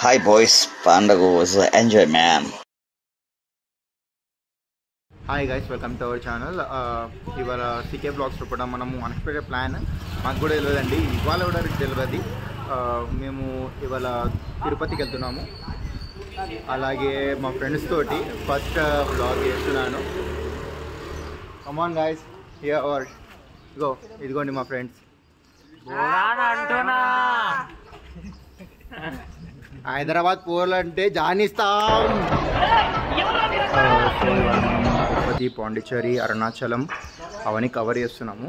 Hi boys, Pandaga was enjoy man. Hi guys, welcome to our channel. ఇవాళ CK బ్లాగ్స్లో కూడా మనము unexpected plan మాకు కూడా తెలియదండి, ఇవాళ కూడా తెలియదు. మేము ఇవాళ తిరుపతికి వెళ్తున్నాము. అలాగే మా ఫ్రెండ్స్ తోటి ఫస్ట్ బ్లాగ్ చేస్తున్నాను. Come on guys, here are go. ఇదిగోండి మా ఫ్రెండ్స్. హైదరాబాద్ పోవాలంటే జానిస్తాం. తిరుపతి, పాండిచ్చేరి, అరుణాచలం అవన్నీ కవర్ చేస్తున్నాము.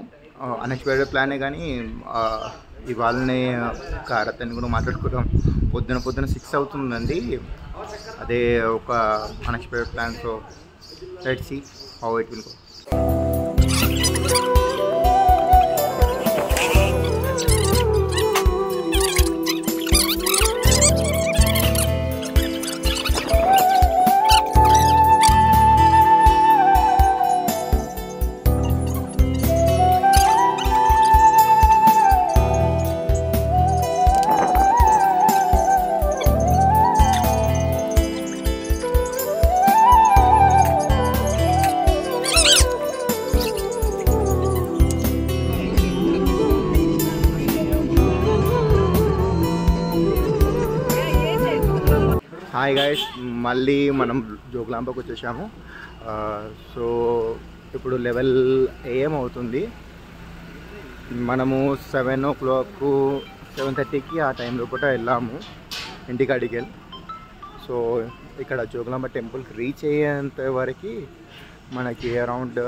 అన్ఎక్స్పెక్టెడ్ ప్లానే, కానీ ఇవాళనే కారతని కూడా మాట్లాడుకుంటాం. పొద్దున 6 అవుతుందండి. అదే ఒక unexpected plan. So let's see how it will go. Hi guys, మళ్ళీ మనం జోగులాంబకి వచ్చేసాము. సో ఇప్పుడు 11 AM అవుతుంది. మనము 7 o'clock 7:30కి ఆ టైంలో కూడా వెళ్ళాము ఇంటికాడికి వెళ్ళి. సో ఇక్కడ జోగులాంబ టెంపుల్కి రీచ్ అయ్యేంత వరకు మనకి అరౌండ్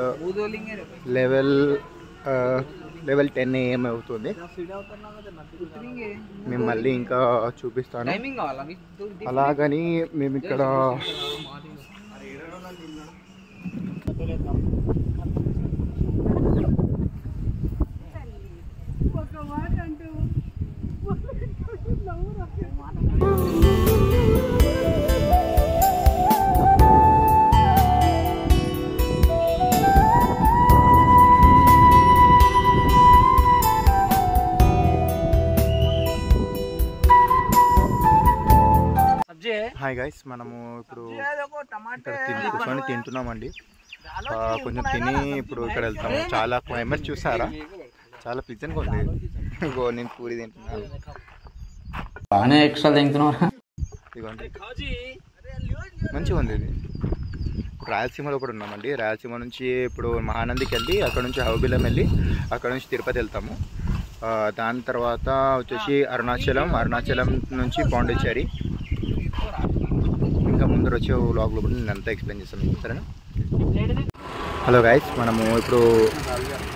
11:10 AM అవుతుంది. మేము మళ్ళీ ఇంకా చూపిస్తాను. అలాగని మేము ఇక్కడ హాయ్ గైస్, మనము ఇప్పుడు ఇక్కడ కూర్చొని తింటున్నామండి. కొంచెం తిని ఇప్పుడు ఇక్కడ వెళ్తాము. చాలా క్లైమేట్ చూసారా, చాలా ప్లీజెంట్గా ఉంది. నేను పూరి తింటున్నాను. బాగానే ఎక్స్ట్రా తింటున్నారా? ఇదిగోండి, మంచిగా ఉంది. ఇది రాయలసీమలో కూడా ఉన్నామండి. రాయలసీమ నుంచి ఇప్పుడు మహానందికి వెళ్ళి, అక్కడ నుంచి హౌబిలం వెళ్ళి, అక్కడ నుంచి తిరుపతి వెళ్తాము. దాని తర్వాత వచ్చేసి అరుణాచలం నుంచి పాండిచ్చేరి. ఇంకా ముందర వచ్చే వ్లాగ్లో కూడా నేను అంతా ఎక్స్ప్లెయిన్ చేస్తాను, సరేనా? హలో గైస్, మనము ఇప్పుడు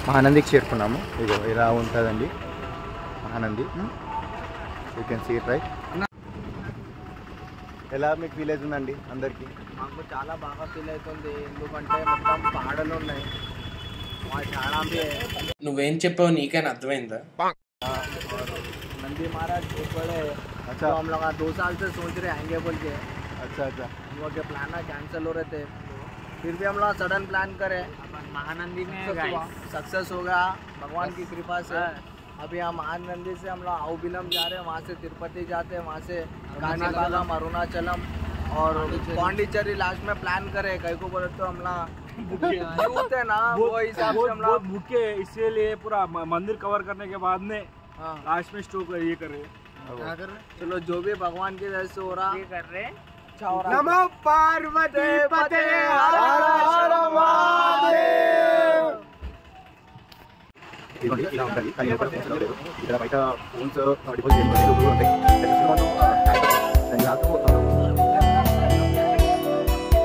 మహానందికి చేరుకున్నాము. ఇదో ఇలా ఉంటుందండి Mahanandi. You can see it right. ఎలా మీకు ఫీల్ అవుతుందండి? అందరికీ మాకు చాలా బాగా ఫీల్ అవుతుంది. ఎందుకంటే మొత్తం పాడలు ఉన్నాయి. నువ్వేం చెప్పావు నీకైనా అర్థమైందా? नंदी महाराज बड़े अच्छा, हम लोग 2 साल से सोच रहे आएंगे बोल के. अच्छा, हम लोग के प्लान कैंसिल हो रहे थे, फिर भी हम लोग सडन प्लान करे. महानंदी में सक्सेस होगा भगवान की कृपा से. अभी हम महानंदी से हम लोग हौबिलम जा रहे हैं, वहाँ से तिरुपति जाते हैं, वहाँ से कानीबागम, अरुणाचलम और पांडिचेरी लास्ट में प्लान करे. कहीं को बोले तो हम लोग होते ना, वो हिसाब से हम लोग बुके, इसीलिए पूरा मंदिर कवर करने के बाद में लास्ट में स्टॉप ये कर रहे हैं. चलो, जो भी भगवान की वजह से हो रहा ये कर रहे. नमो पार्वती पते हर हर महादेव. ఇలా ఉంటుంది. కానీ ఎక్కడ ఫోన్స్ లేదు. ఇక్కడ బయట ఫోన్స్ డిపాజిట్ చేయడం ఉంటాయి.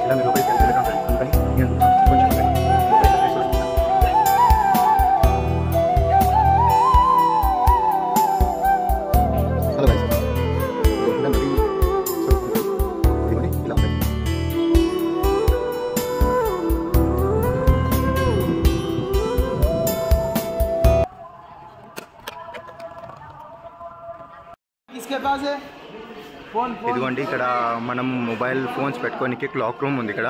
ఇలా మీరు లోపలికి వెళ్ళడం అందుకని నేను కొంచెం ఇదిగోండి, ఇక్కడ మనం మొబైల్ ఫోన్స్ పెట్టుకోనికి క్లాక్ రూమ్ ఉంది ఇక్కడ.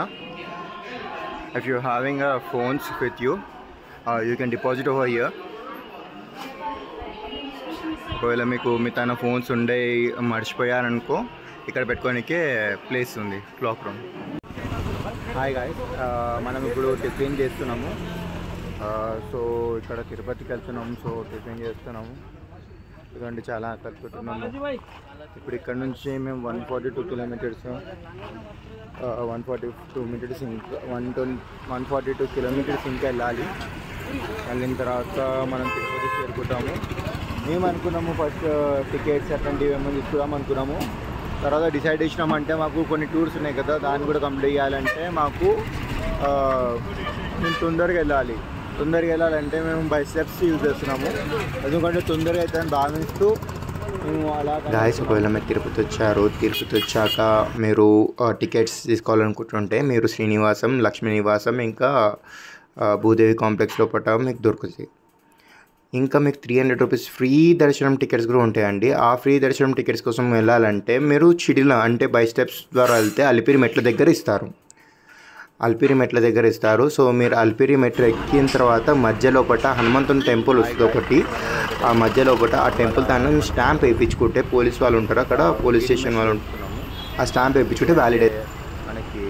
If you having phones with you can deposit over here. ఒకవేళ మీకు మీ తన ఫోన్స్ ఉండే మర్చిపోయారనుకో ఇక్కడ పెట్టుకోనికే ప్లేస్ ఉంది, క్లాక్ రూమ్. హాయ్ గాయ్స్, మనం ఇప్పుడు టిఫిన్ చేస్తున్నాము. సో ఇక్కడ తిరుపతికి వెళ్తున్నాము. సో టిఫిన్ చేస్తున్నాము. ఇదండి చాలా కలుపుతున్నాము. ఇప్పుడు ఇక్కడ నుంచి మేము 142 కిలోమీటర్స్ 142 కిలోమీటర్స్ ఇంకా వెళ్ళాలి. వెళ్ళిన తర్వాత మనం తిరుపతి చేరుకుంటాము. మేము అనుకున్నాము ఫస్ట్ టికెట్స్ అట్లాంటివి ఏమో తీసుకురాము అనుకున్నాము. తర్వాత డిసైడ్ చేసినామంటే మాకు కొన్ని టూర్స్ ఉన్నాయి కదా, దాన్ని కూడా కంప్లీట్ చేయాలంటే మాకు మేము తొందరగా వెళ్ళాలంటే మేము బై స్టెప్స్ యూజ్ చేస్తున్నాము. ఎందుకంటే తొందరగా అయితే భావిస్తూ మేము అలా గాయస్. ఒకవేళ మీరు తిరుపతి వచ్చాక మీరు టికెట్స్ తీసుకోవాలనుకుంటుంటే మీరు శ్రీనివాసం, లక్ష్మీ నివాసం ఇంకా భూదేవి కాంప్లెక్స్ లోపల మీకు దొరుకుతాయి. ఇంకా మీకు 300 రూపీస్ ఫ్రీ దర్శనం టికెట్స్ కూడా ఉంటాయండి. ఆ ఫ్రీ దర్శనం టికెట్స్ కోసం వెళ్ళాలంటే మీరు చిడిల అంటే బై స్టెప్స్ ద్వారా వెళ్తే అలిపిరి మెట్ల దగ్గర ఇస్తారు. సో మీరు అలిపిరి మెట్లు ఎక్కిన తర్వాత మధ్యలోపట హనుమంతుని టెంపుల్ వస్తుంది ఒకటి. ఆ మధ్యలోపట ఆ టెంపుల్ దాన్ని స్టాంప్ వేయించుకుంటే పోలీస్ వాళ్ళు ఉంటారు అక్కడ, పోలీస్ స్టేషన్ వాళ్ళు ఉంటారు. ఆ స్టాంప్ వేయించుకుంటే వ్యాలిడ్ అయితే మనకి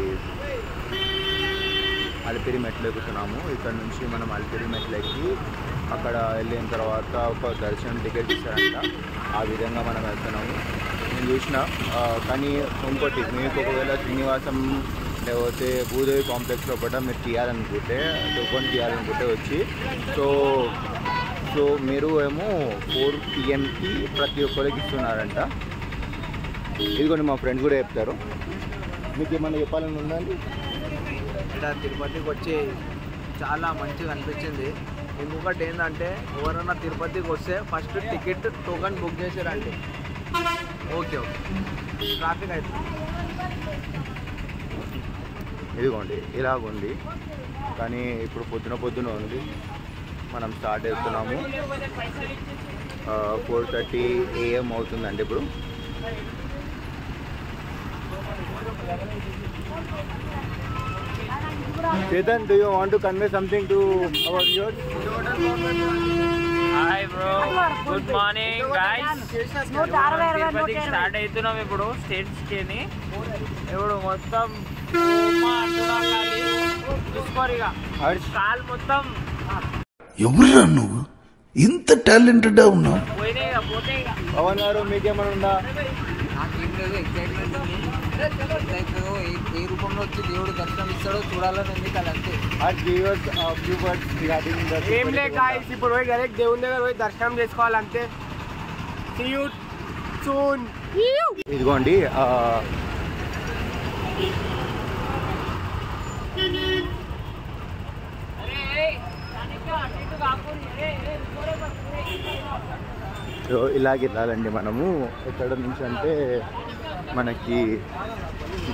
అలిపిరి మెట్లు ఎక్కుతున్నాము. ఇక్కడ నుంచి మనం అలిపిరి మెట్లు ఎక్కి అక్కడ వెళ్ళిన తర్వాత ఒక దర్శనం టికెట్ ఇస్తారంట. ఆ విధంగా మనం వెళ్తున్నాము. నేను చూసిన. కానీ ఇంకోటి, మీకు ఒకవేళ శ్రీనివాసం లేకపోతే భూదేవి కాంప్లెక్స్ లోపల మీరు తీయాలనుకుంటే వచ్చి సో మీరు ఏమో 4 PM ప్రతి ఒక్కరికి ఇస్తున్నారంట. ఇదిగోండి మా ఫ్రెండ్స్ కూడా చెప్తారు. మీకు ఏమన్నా చెప్పాలని ఉందండి? ఇక్కడ తిరుపతికి వచ్చి చాలా మంచిగా అనిపించింది. ఇంకొకటి ఏంటంటే ఎవరైనా తిరుపతికి వస్తే ఫస్ట్ టికెట్ టోకెన్ బుక్ చేశారండి. ఓకే ట్రాఫిక్ అయితే ఇదిగోండి ఇలాగుంది. కానీ ఇప్పుడు పొద్దున ఉంది. మనం స్టార్ట్ చేస్తున్నాము. 4:30 AM అవుతుందండి ఇప్పుడు. Chetan, do you want to convey something to our viewers? Hi bro, good morning guys. తిరుపతికి స్టార్ట్ అవుతున్నాం ఇప్పుడు స్టేట్స్కి. ఇప్పుడు మొత్తం చూసుకోరిగా కాలు మొత్తం. ఎవరురా నువ్వు ఇంత టాలెంటెడ్ ఉన్నావు? పవన్ గారు మీకేమైనా ఉందా? నాకేం లేదు, ఎక్సైట్మెంట్ ఉంది. ఏ రూపంలో వచ్చి దేవుడు దర్శనం ఇస్తాడో చూడాలని ఉంది కదా అంతే. ఏం లేదు గాయ్స్, ఇప్పుడు పోయి డైరెక్ట్ దేవుని దగ్గర పోయి దర్శనం చేసుకోవాలంతే. See you soon. ఇదిగోండి ఇలాగే వెళ్ళాలండి మనము. ఎక్కడ నుంచి అంటే మనకి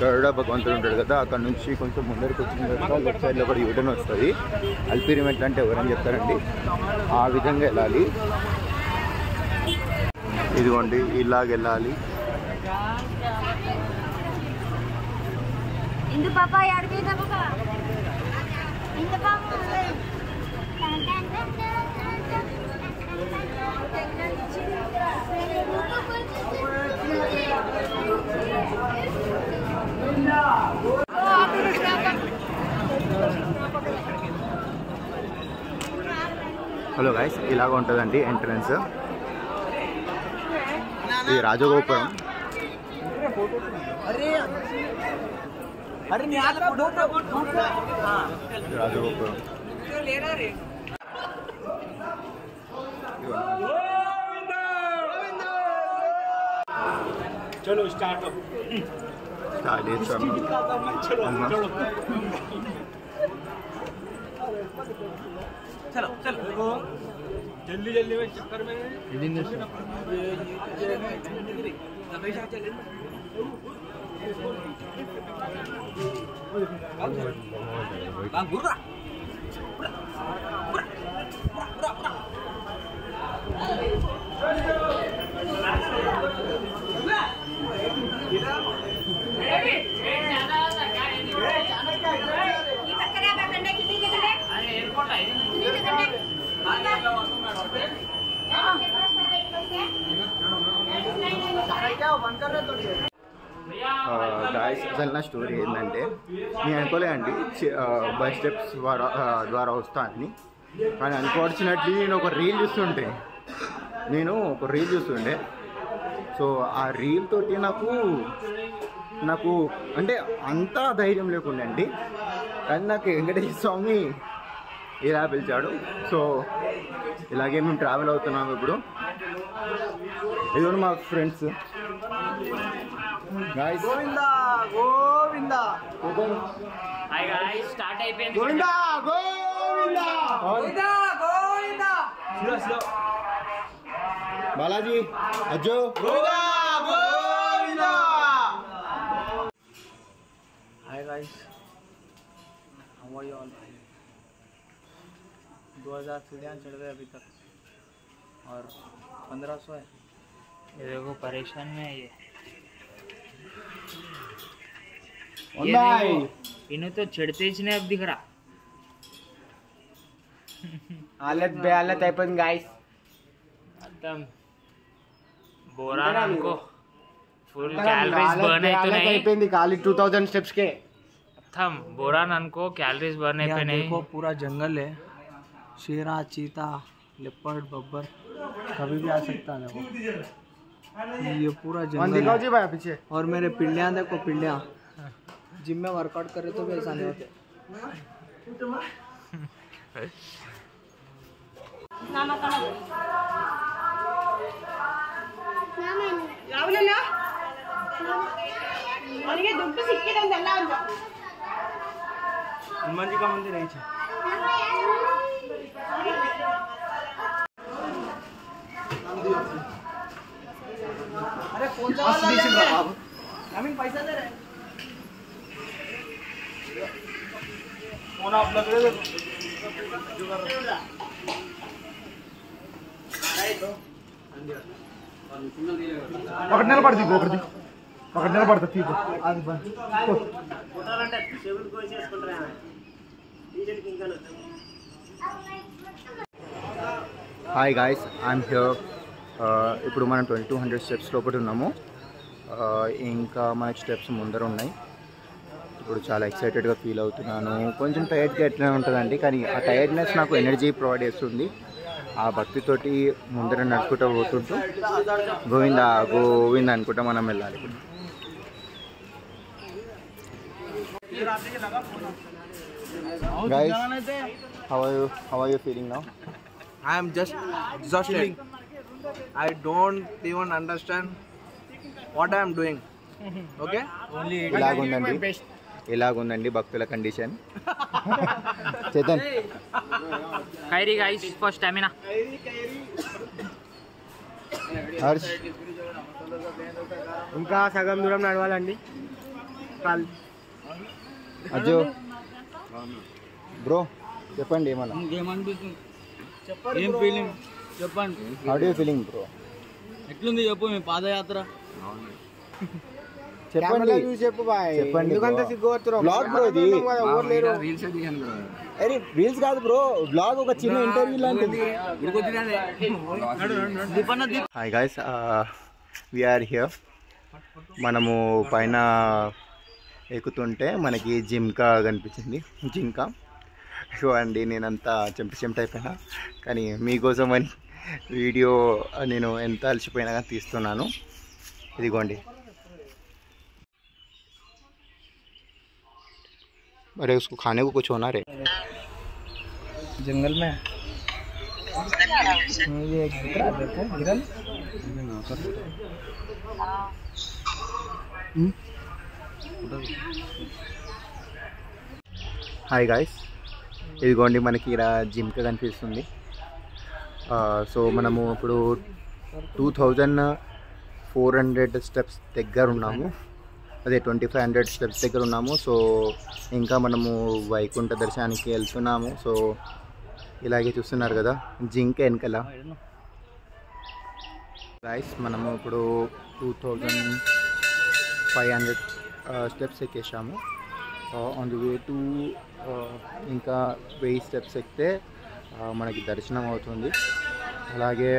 గరుడ భగవంతుడు ఉంటాడు కదా, అక్కడ నుంచి కొంచెం ముందరికి వచ్చిన తర్వాత లెఫ్ట్ సైడ్లో కూడా యూటర్న్ వస్తుంది. అలిపిరి మెట్లు అంటే ఎవరని చెప్తారండి, ఆ విధంగా వెళ్ళాలి. ఇదిగోండి ఇలాగ వెళ్ళాలి. హలో గైస్, ఇలాగ ఉంటుందండి ఎంట్రన్స్. ఇది రాజగోపురం. రాజగోపురం चलो स्टार्ट చేస్తాం. चलो जल्दी में चक्कर में గాయస్ అసలు నా స్టోరీ ఏంటంటే నేను అనుకోలేదండి బస్ స్టెప్స్ ద్వారా వస్తానని. కానీ అన్ఫార్చునేట్లీ నేను ఒక రీల్ చూస్తుండే. సో ఆ రీల్ తోటి నాకు అంటే అంతా ధైర్యం లేకుండండి. కానీ నాకు వెంకటేశ్వర స్వామి ఇలా పిలిచాడు. సో ఇలాగే మేము ట్రావెల్ అవుతున్నాము. ఇప్పుడు ఇదిగో మా friends guys. Govinda Govinda hi guys, start అయిపోయింది. గోవిందా గోవిందా గోవిందా గోవిందా. బాలాజీ అజ్జో Govinda Govinda. Hi guys, how are you all? 2000 सीढ़ियाँ चढ़ गए अभी तक और 1500 है. ये देखो परेशान में है ये भाई इन्हें तो चढ़ते ही नहीं अब दिख रहा. हालत बेहालत అయిపోయింది गाइस. एकदम बोरान हमको फुल कैलोरीज बर्न అయిపోయినాయి. అయిపోయింది ఖాళీ 2000 స్టెప్స్ కే. थम बोरान हमको कैलोरीज बर्न यहाँ అయిపోయినాయి. देखो पूरा जंगल है. शेरा, चीता, लेपर्ड, बब्बर कभी भी आ सकता है. देखो ये पूरा जंगल दिखाओ है. जी भाई पीछे. और मेरे पिंडियाँ देखो, पिंडियाँ जिम में वर्कआउट करे तो भी ऐसा नहीं होते. ಯಾವನಲ್ಲ ಅವನಿಗೆ ದುಡ್ಡು ಸಿಕ್ಕಿದೆ ಅಂತೆಲ್ಲ ಅಂದ. हनुमान जी का मंदिर है. अरे कौन सा वाला ले रहे? हमें पैसा दे रहे. कौन आप लग रहे हो? ఒకటి నిలబడుతుంది తీసు. అది హాయ్ గాయస్, ఐఎమ్ హియర్. ఇప్పుడు మనం 2200 స్టెప్స్ లోపల ఉన్నాము. ఇంకా మనకి స్టెప్స్ ముందర ఉన్నాయి. ఇప్పుడు చాలా ఎక్సైటెడ్గా ఫీల్ అవుతున్నాను. కొంచెం టైర్డ్గా ఎట్లా ఉంటుందండి, కానీ ఆ టైర్డ్నెస్ నాకు ఎనర్జీ ప్రొవైడ్ చేస్తుంది. ఆ భక్తితోటి ముందర నడుచుకుంటూ పోతుంటూ గోవిందా గోవిందా అనుకుంటా మనం వెళ్ళాలి. Guys, how are you feeling now? I am just exhausted. I don't even understand what I am doing. Okay? ఇలాగుందండి భక్తుల condition. Chetan Khairi guys for stamina. Harsh ఇంకా సగం దూరం నడవాలండి. అజ్జో బ్రో చెప్పండి ఏమన్నా. ఏం ఫీలింగ్ చెప్పండి. How do you feeling bro? ఎట్లుంది చెప్పు మీ పాదయాత్ర. చెప్పండి చెప్పు బాయ్. చెప్పండి ఎందుకంత సిగ్గుపడుతున్నావు? బ్లాగ్ బ్రో ఇది. ఎవరు లేరు. అరే రీల్స్ కాదు బ్రో, బ్లాగ్ ఒక చిన్న ఇంటర్వ్యూ లాంటిది. Hi guys, we are here. మనము పైన ఎక్కుతుంటే మనకి జింకా కనిపించింది. జింకా సో అండి, నేనంతా చెమట అయిపోయినా, కానీ మీకోసం అని వీడియో నేను ఎంత అలసిపోయినా కానీ తీస్తున్నాను. ఇదిగోండి. अरे उसको खाने को कुछ होना रे जंगल में ये गिरा देखो गिरल. హాయ్ గాయ్స్, ఇదిగోండి మనకి ఇలా జింక కనిపిస్తుంది. సో మనము ఇప్పుడు 2400 స్టెప్స్ దగ్గర ఉన్నాము. అదే 2500 స్టెప్స్ దగ్గర ఉన్నాము. సో ఇంకా మనము వైకుంఠ దర్శనానికి వెళ్తున్నాము. సో ఇలాగే చూస్తున్నారు కదా జింక వెనకల. గాయ్స్ మనము ఇప్పుడు 2500 స్టెప్స్ ఎక్కేసాము. ఆన్ ది వే టు ఇంకా 1000 స్టెప్స్ ఎక్కితే మనకి దర్శనం అవుతుంది. అలాగే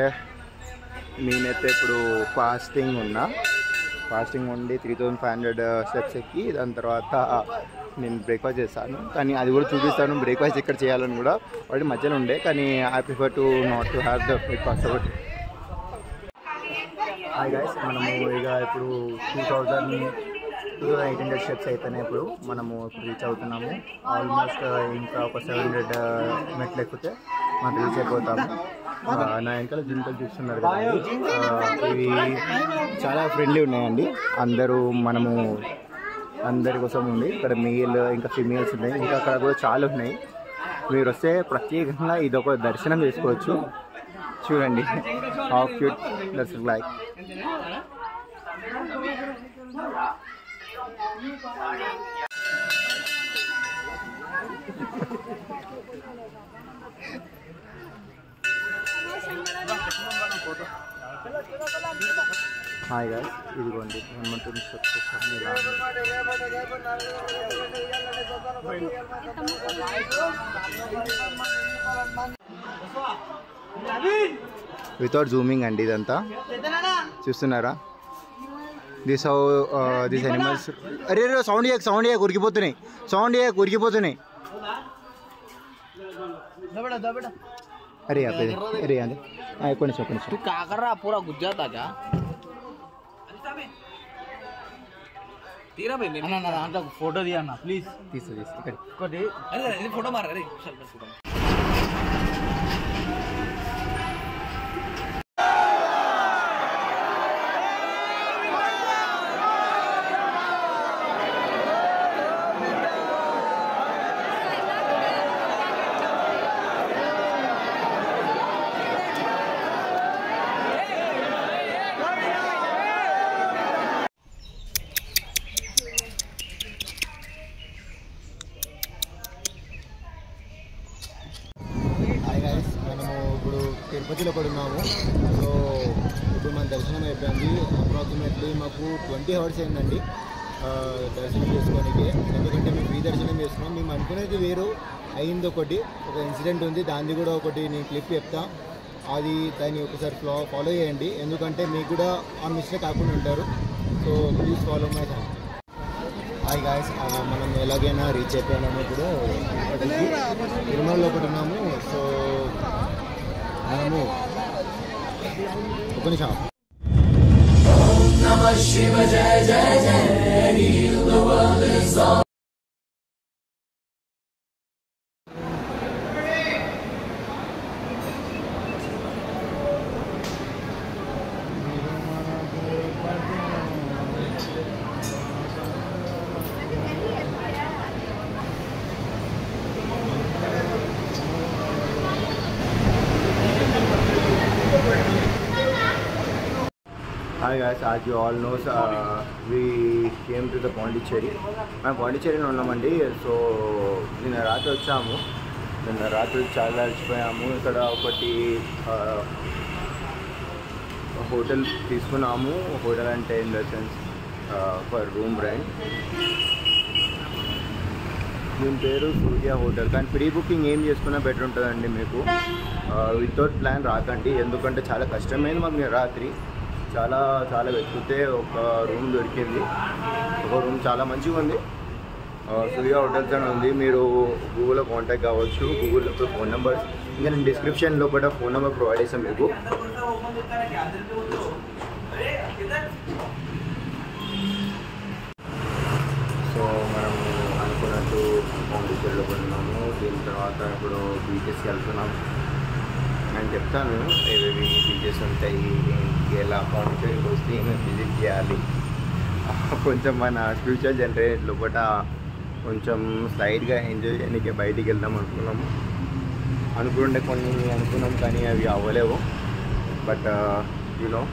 నేనైతే ఇప్పుడు ఫాస్టింగ్ ఉన్నా. ఫాస్టింగ్ ఉండి 3500 స్టెప్స్ ఎక్కి దాని తర్వాత నేను బ్రేక్ఫాస్ట్ చేస్తాను. కానీ అది కూడా చూపిస్తాను బ్రేక్ఫాస్ట్ ఎక్కడ చేయాలని కూడా. వాటి మధ్యలో ఉండే కానీ I prefer to not to have the breakfast ఒకటి. హాయ్ గైస్, మనము ఇక ఇప్పుడు 2800 స్టెప్స్ అయిపోయినాయి. ఇప్పుడు మనము రీచ్ అవుతున్నాము. ఆల్మోస్ట్ ఇంకా ఒక 700 మెట్లు ఎక్కితే మనం రీచ్ అయిపోతాము. నా వెనకాల జింకలు చూస్తున్నారు కదా, ఇవి చాలా ఫ్రెండ్లీ ఉన్నాయండి. అందరి కోసం ఉంది. ఇక్కడ మేల్ ఇంకా ఫిమేల్స్ ఉన్నాయి, ఇంకా అక్కడ కూడా చాలా ఉన్నాయి. మీరు వస్తే ప్రత్యేకంగా ఇదొక దర్శనం చేసుకోవచ్చు. చూడండి how cute that's like. Hi guys, ఇదిగోండి హనుమంతుని స్టెప్స్ ఇలా వితౌట్ జూమింగ్ అండి. ఇదంతా చూస్తున్నారా? This animals. అరే సౌండ్ చేయక ఉరికిపోతున్నాయి. अरे यहाँ पे अरे यहाँ कोई नहीं तू क्या कर रहा? पूरा गुज जाता क्या? तेरा भाई ना ना फोटो दिया ना प्लीज. तीस अरे फोटो मार. अरे తిరుపతిలో కూడా ఉన్నాము. సో ఇప్పుడు మన దర్శనం అయిపోయింది. అప్రాక్సిమేట్లీ మాకు 20 hours అయిందండి దర్శనం చేసుకోనికి. ఎందుకంటే మేము ఫ్రీ దర్శనం చేసుకున్నాం. మేము అనుకునేది వేరు అయింది. ఒక ఇన్సిడెంట్ ఉంది, దాన్ని కూడా నేను క్లిప్ చెప్తా. దాన్ని ఒకసారి ఫాలో చేయండి, ఎందుకంటే మీకు కూడా ఆ మిస్టేక్ కాకుండా ఉంటారు. So please follow my channel. Hi guys, మనం ఎలాగైనా రీచ్ అయిపోయినాము. ఇప్పుడు తిరుమలలో ఒకటి ఉన్నాము. సో మనము ఒక నిమిషం. Hi guys, as you all know, we came to the Pondicherry. మేము పాండిచ్చేరిలో ఉన్నామండి. సో నిన్న రాత్రి వచ్చాము. నిన్న రాత్రి చాలా అలసిపోయాము. ఇక్కడ ఒకటి హోటల్ తీసుకున్నాము. హోటల్ అంటే in the sense for room rent. దీని పేరు సూర్య హోటల్. కానీ ప్రీ బుకింగ్ ఏం చేసుకున్నా బెటర్ ఉంటుందండి మీకు. వితౌట్ ప్లాన్ రాకండి, ఎందుకంటే చాలా కష్టమైంది మాకు. నేను రాత్రి చాలా వెతికితే ఒక రూమ్ దొరికింది. ఒక రూమ్ చాలా మంచిగా ఉంది. సూర్య హోటల్స్ అని ఉంది. మీరు గూగుల్లో కాంటాక్ట్ కావచ్చు. గూగుల్లో ఫోన్ నెంబర్, ఇంకా నేను డిస్క్రిప్షన్లో కూడా ఫోన్ నెంబర్ ప్రొవైడ్ చేస్తాను మీకు. సో మనం అనుకున్నట్టు పాండిచ్చేరిలో ఉన్నాము. దీని తర్వాత ఇప్పుడు బీచెస్కి వెళ్తున్నాము. నేను చెప్తాను ఏవేవి బీచెస్ ఉంటాయి, ఎలా పాండిచ్చేరికి వస్తే ఏమేమి విజిట్ చేయాలి. కొంచెం మన ఫ్యూచర్ జనరేషన్ లోపల కొంచెం స్లైడ్గా ఎంజాయ్ చేయడానికి బయటికి వెళ్దాం అనుకుంటే కొన్ని అనుకున్నాం, కానీ అవి అవ్వలేవు. బట్ యూనో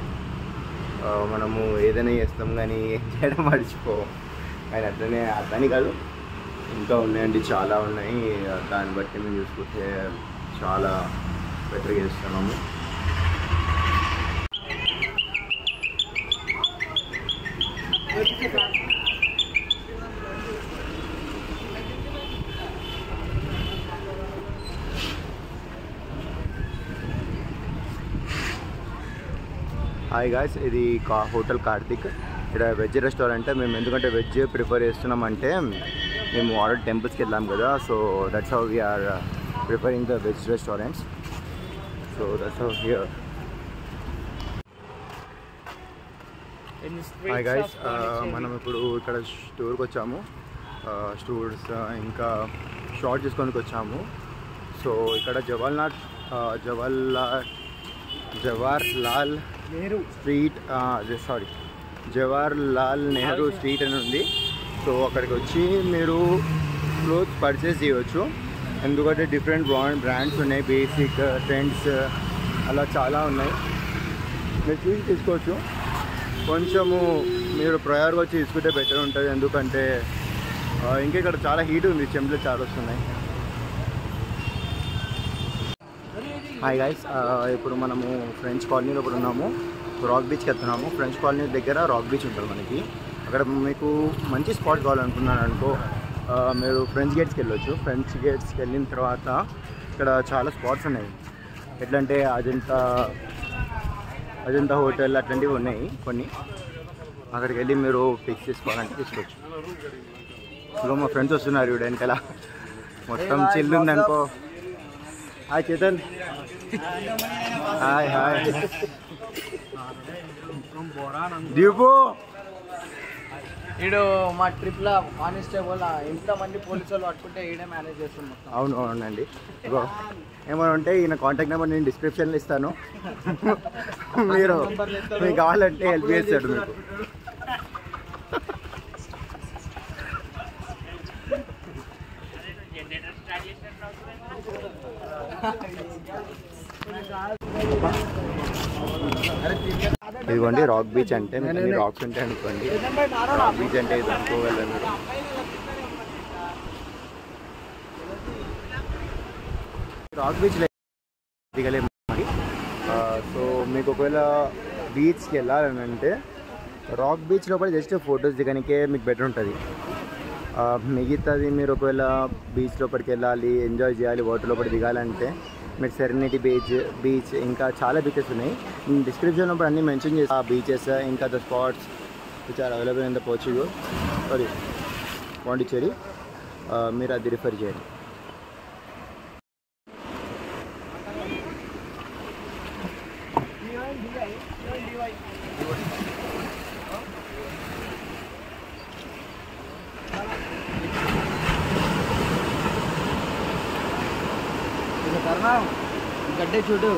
మనము ఏదైనా చేస్తాం కానీ చేయడం మర్చిపోం. కానీ అట్లని కాదు, ఇంకా ఉన్నాయండి, చాలా ఉన్నాయి. దాన్ని బట్టి మేము చూసుకుంటే చాలా బెటర్గా చేస్తున్నాము. హాయ్ గాయ్స్, ఇది హోటల్ కార్తిక్. ఇక్కడ వెజ్ రెస్టారెంట్. మేము ఎందుకంటే వెజ్ ప్రిఫర్ చేస్తున్నామంటే మేము ఆల్రెడీ టెంపుల్స్కి వెళ్ళాం కదా, so that's how we are preferring the veg restaurants. So that's how here. Hi guys, మనం ఇప్పుడు ఇక్కడ స్టోర్కి వచ్చాము. స్టూర్స్ ఇంకా షార్ట్ చేసుకోనికి వచ్చాము. సో ఇక్కడ జవహర్లాల్ నెహ్రూ స్ట్రీట్, జవహర్లాల్ నెహ్రూ స్ట్రీట్ అని ఉంది. సో అక్కడికి వచ్చి మీరు క్లోత్స్ పర్చేస్ చేయవచ్చు. ఎందుకంటే డిఫరెంట్ బ్రాండ్స్ ఉన్నాయి, బేసిక్, ట్రెండ్స్ అలా చాలా ఉన్నాయి. మీరు చూసి తీసుకోవచ్చు. కొంచెము మీరు ప్రయర్గా వచ్చి తీసుకుంటే బెటర్ ఉంటుంది. ఎందుకంటే ఇంకా ఇక్కడ చాలా హీట్ ఉంది, చెంపలు చాలా వస్తున్నాయి. హాయ్ గైస్, ఇప్పుడు మనము ఫ్రెంచ్ కాలనీలో ఇప్పుడు ఉన్నాము. రాక్ బీచ్కి వెళ్తున్నాము. ఫ్రెంచ్ కాలనీ దగ్గర రాక్ బీచ్ ఉంటుంది మనకి. అక్కడ మీకు మంచి స్పాట్ కావాలనుకున్నాను అనుకో, మీరు ఫ్రెంచ్ గేట్స్కి వెళ్ళొచ్చు. ఫ్రెంచ్ గేట్స్కి వెళ్ళిన తర్వాత ఇక్కడ చాలా స్పాట్స్ ఉన్నాయి. ఎట్లంటే అజంతా హోటల్ అట్లాంటివి ఉన్నాయి కొన్ని. అక్కడికి వెళ్ళి మీరు ఫిక్స్ చేసుకోవాలంటే తీసుకోవచ్చు. ఇదిగో మా ఫ్రెండ్స్ వస్తున్నారు ఇప్పుడు వెనకాల. మొత్తం చిల్లు ఉందనుకో. Hi Chetan. Hi hi Deepu. ఈడు మా ట్రిప్లో కానిస్టేబుల్ ఇంతమంది పోలీసు వాళ్ళు పట్టుకుంటే ఈడే మేనేజ్ చేస్తున్నాం. అవును అవునండి. ఇగో ఏమైనా ఉంటే ఈయన కాంటాక్ట్ నెంబర్ నేను డిస్క్రిప్షన్లో ఇస్తాను. మీరు మీకు కావాలంటే హెల్ప్ చేస్తాడు మీకు. ఇదిగోండి రాక్ బీచ్ అంటే రాక్స్ ఉంటాయి అనుకోండి. రాక్ బీచ్ అంటే ఇది అనుకోగలను. రాక్ బీచ్ దిగలేము. సో మీకు ఒకవేళ బీచ్కి వెళ్ళాలని అంటే రాక్ బీచ్ లోపల జస్ట్ ఫొటోస్ దిగడానికే మీకు బెటర్ ఉంటుంది. మిగతాది మీరు ఒకవేళ బీచ్ లోపలికి వెళ్ళాలి, ఎంజాయ్ చేయాలి, వాటర్ లోపల దిగాలంటే మీరు సెరెనిటీ బీచ్ ఇంకా చాలా బీచెస్ ఉన్నాయి. డిస్క్రిప్షన్లో అన్నీ మెన్షన్ చేసి ఆ బీచెస్ ఇంకా the spots which are available in the Pondicherry మీరు అది రిఫర్ చేయండి. గడ్డే చూడు.